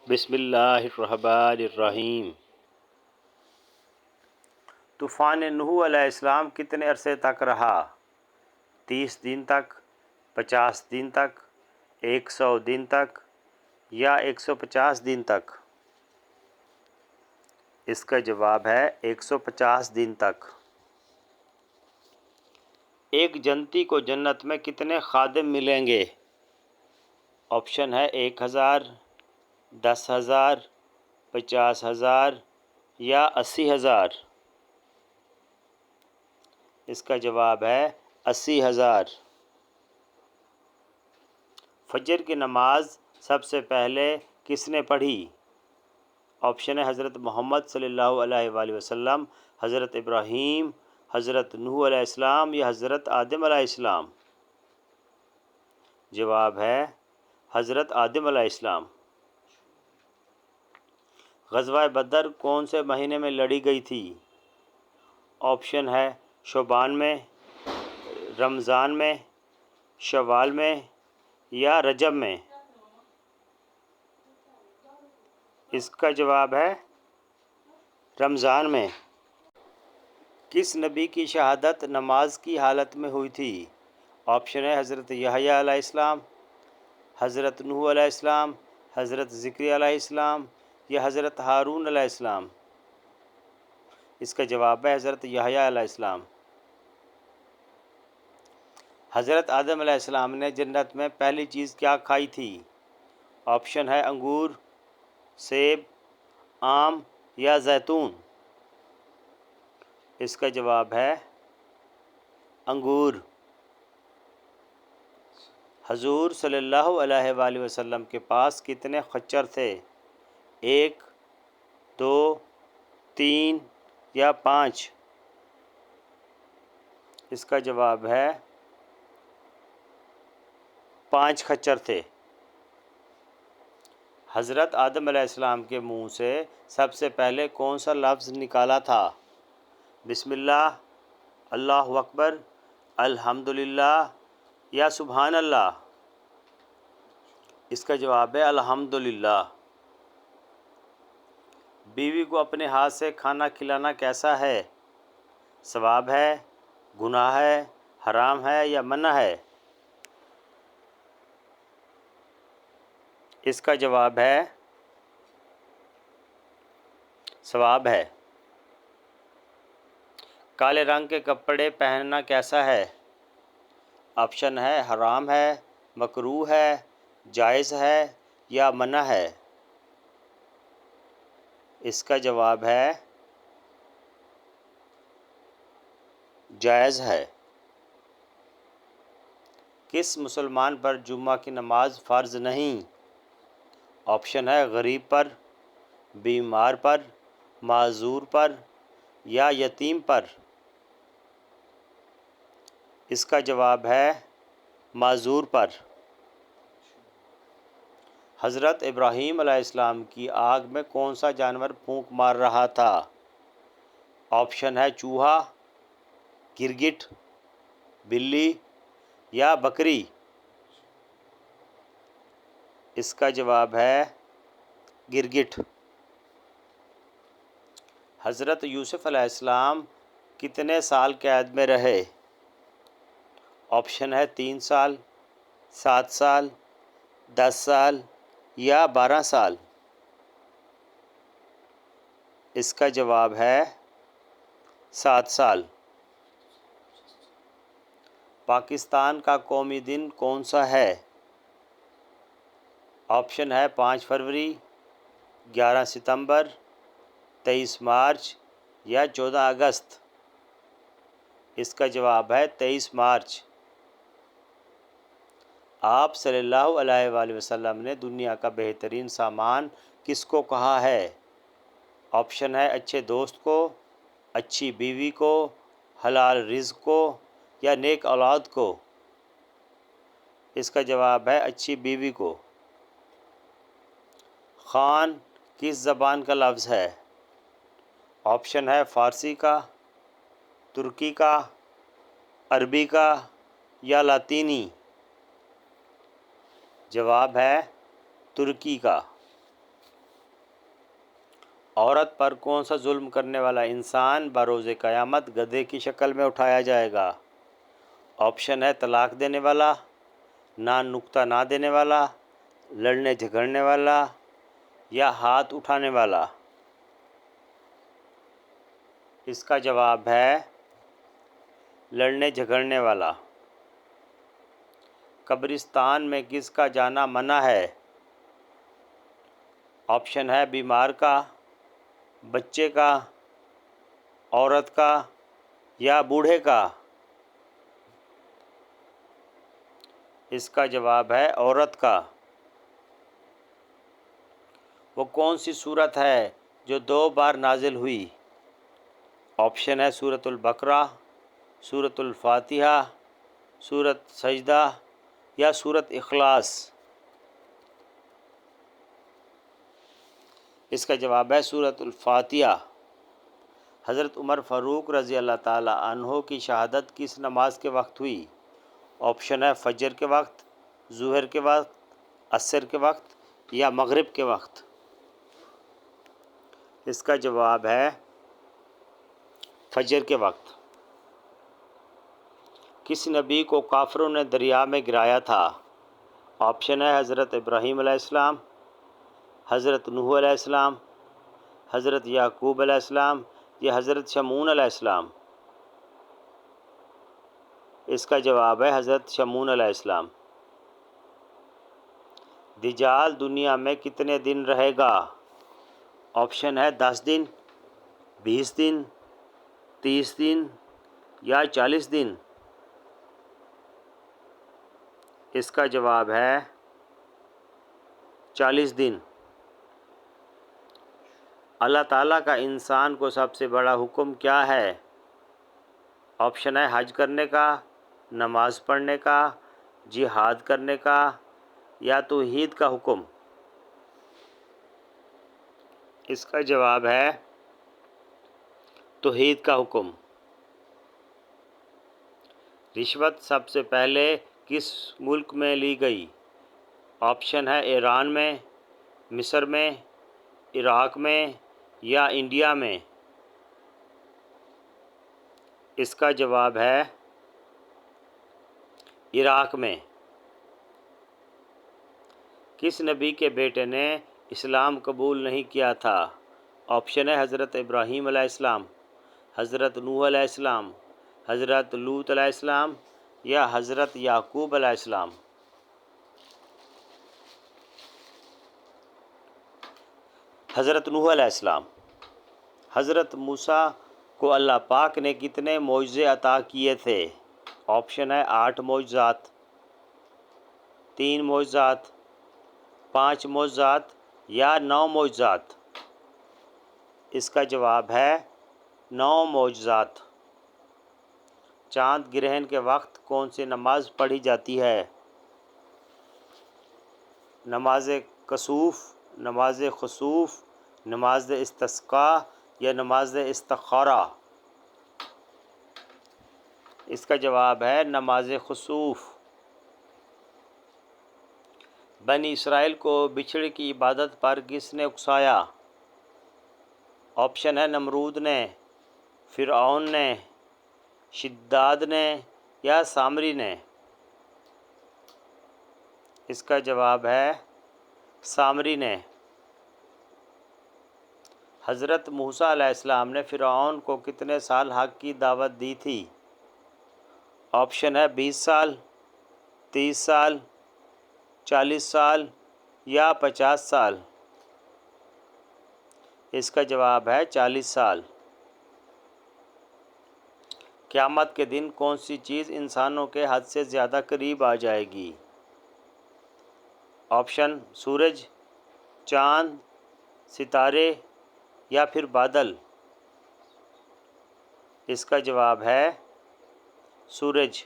بسم اللہ الرحمن الرحیم۔ طوفان نوح علیہ السلام کتنے عرصے تک رہا؟ 30 دن تک، 50 دن تک، 100 دن تک یا 150 دن تک؟ اس کا جواب ہے 150 دن تک۔ ایک جنتی کو جنت میں کتنے خادم ملیں گے؟ آپشن ہے 1000، 10,000، 50,000 یا 80,000۔ اس کا جواب ہے 80,000۔ فجر کی نماز سب سے پہلے کس نے پڑھی؟ آپشن ہے حضرت محمد صلی اللہ علیہ وآلہ وسلم، حضرت ابراہیم، حضرت نوح علیہ السلام یا حضرت آدم علیہ السلام۔ جواب ہے حضرت آدم علیہ السلام۔ غزوہ بدر کون سے مہینے میں لڑی گئی تھی؟ آپشن ہے شعبان میں، رمضان میں، شوال میں یا رجب میں۔ اس کا جواب ہے رمضان میں۔ کس نبی کی شہادت نماز کی حالت میں ہوئی تھی؟ آپشن ہے حضرت یحییٰ علیہ السلام، حضرت نوح علیہ السلام، حضرت زکریا علیہ السلام یا حضرت ہارون علیہ السلام۔ اس کا جواب ہے حضرت یحییٰ علیہ السلام۔ حضرت آدم علیہ السلام نے جنت میں پہلی چیز کیا کھائی تھی؟ آپشن ہے انگور، سیب، آم یا زیتون۔ اس کا جواب ہے انگور۔ حضور صلی اللہ علیہ وآلہ وسلم کے پاس کتنے خچر تھے؟ 1، 2، 3 یا 5؟ اس کا جواب ہے 5 خچر تھے۔ حضرت آدم علیہ السلام کے منہ سے سب سے پہلے کون سا لفظ نکالا تھا؟ بسم اللہ، اللہ اکبر، الحمدللہ یا سبحان اللہ؟ اس کا جواب ہے الحمدللہ۔ بیوی کو اپنے ہاتھ سے کھانا کھلانا کیسا ہے؟ ثواب ہے، گناہ ہے، حرام ہے یا منع ہے؟ اس کا جواب ہے ثواب ہے۔ کالے رنگ کے کپڑے پہننا کیسا ہے؟ آپشن ہے حرام ہے، مکروہ ہے، جائز ہے یا منع ہے؟ اس کا جواب ہے جائز ہے۔ کس مسلمان پر جمعہ کی نماز فرض نہیں؟ آپشن ہے غریب پر، بیمار پر، معذور پر یا یتیم پر۔ اس کا جواب ہے معذور پر۔ حضرت ابراہیم علیہ السلام کی آگ میں کون سا جانور پھونک مار رہا تھا؟ آپشن ہے چوہا، گرگٹ، بلی یا بکری۔ اس کا جواب ہے گرگٹ۔ حضرت یوسف علیہ السلام کتنے سال قید میں رہے؟ آپشن ہے 3 سال، 7 سال، 10 سال یا 12 سال۔ اس کا جواب ہے 7 سال۔ پاکستان کا قومی دن کون سا ہے؟ آپشن ہے 5 فروری، 11 ستمبر، 23 مارچ یا 14 اگست۔ اس کا جواب ہے 23 مارچ۔ آپ صلی اللہ علیہ وآلہ وسلم نے دنیا کا بہترین سامان کس کو کہا ہے؟ آپشن ہے اچھے دوست کو، اچھی بیوی کو، حلال رزق کو یا نیک اولاد کو۔ اس کا جواب ہے اچھی بیوی کو۔ خان کس زبان کا لفظ ہے؟ آپشن ہے فارسی کا، ترکی کا، عربی کا یا لاطینی۔ جواب ہے ترکی کا۔ عورت پر کون سا ظلم کرنے والا انسان بروز قیامت گدھے کی شکل میں اٹھایا جائے گا؟ آپشن ہے طلاق دینے والا، نقطہ نہ دینے والا، لڑنے جھگڑنے والا یا ہاتھ اٹھانے والا۔ اس کا جواب ہے لڑنے جھگڑنے والا۔ قبرستان میں کس کا جانا منع ہے؟ آپشن ہے بیمار کا، بچے کا، عورت کا یا بوڑھے کا۔ اس کا جواب ہے عورت کا۔ وہ کون سی سورت ہے جو 2 بار نازل ہوئی؟ آپشن ہے سورۃ البقرہ، سورۃ الفاتحہ، سورۃ سجدہ یا سورۃ اخلاص۔ اس کا جواب ہے سورۃ الفاتحہ۔ حضرت عمر فاروق رضی اللہ تعالی عنہ کی شہادت کس نماز کے وقت ہوئی؟ آپشن ہے فجر کے وقت، ظہر کے وقت، عصر کے وقت یا مغرب کے وقت۔ اس کا جواب ہے فجر کے وقت۔ کس نبی کو کافروں نے دریا میں گرایا تھا؟ آپشن ہے حضرت ابراہیم علیہ السلام، حضرت نوح علیہ السلام، حضرت یعقوب علیہ السلام یا حضرت شمعون علیہ السلام۔ اس کا جواب ہے حضرت شمعون علیہ السلام۔ دجال دنیا میں کتنے دن رہے گا؟ آپشن ہے 10 دن، 20 دن، 30 دن یا 40 دن۔ اس کا جواب ہے 40 دن۔ اللہ تعالیٰ کا انسان کو سب سے بڑا حکم کیا ہے؟ آپشن ہے حج کرنے کا، نماز پڑھنے کا، جہاد کرنے کا یا توحید کا حکم۔ اس کا جواب ہے توحید کا حکم۔ رشوت سب سے پہلے کس ملک میں لی گئی؟ آپشن ہے ایران میں، مصر میں، عراق میں یا انڈیا میں۔ اس کا جواب ہے عراق میں۔ کس نبی کے بیٹے نے اسلام قبول نہیں کیا تھا؟ آپشن ہے حضرت ابراہیم علیہ السلام، حضرت نوح علیہ السلام، حضرت لوط علیہ السلام یا حضرت یعقوب علیہ السلام۔ حضرت نوح علیہ السلام۔ حضرت موسیٰ کو اللہ پاک نے کتنے معجزے عطا کیے تھے؟ آپشن ہے 8 معجزات، 3 معجزات، 5 معجزات یا 9 معجزات۔ اس کا جواب ہے 9 معجزات۔ چاند گرہن کے وقت کون سی نماز پڑھی جاتی ہے؟ نماز کسوف، نماز خسوف، نماز استسقاء یا نماز استخارہ۔ اس کا جواب ہے نماز خسوف۔ بنی اسرائیل کو بچھڑے کی عبادت پر کس نے اکسایا؟ آپشن ہے نمرود نے، فرعون نے، شداد نے یا سامری نے۔ اس کا جواب ہے سامری نے۔ حضرت موسیٰ علیہ السلام نے فرعون کو کتنے سال حق کی دعوت دی تھی؟ آپشن ہے 20 سال، 30 سال، 40 سال یا 50 سال۔ اس کا جواب ہے 40 سال۔ قیامت کے دن کون سی چیز انسانوں کے حد سے زیادہ قریب آ جائے گی؟ آپشن سورج، چاند، ستارے یا پھر بادل۔ اس کا جواب ہے سورج۔